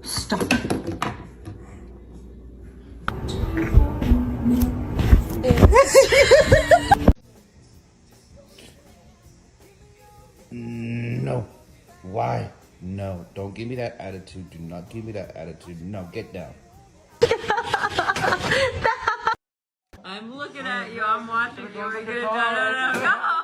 Stop. No. Why? No. Don't give me that attitude. Do not give me that attitude. No, get down. I'm looking at you. I'm watching you. We're gonna no. Come on.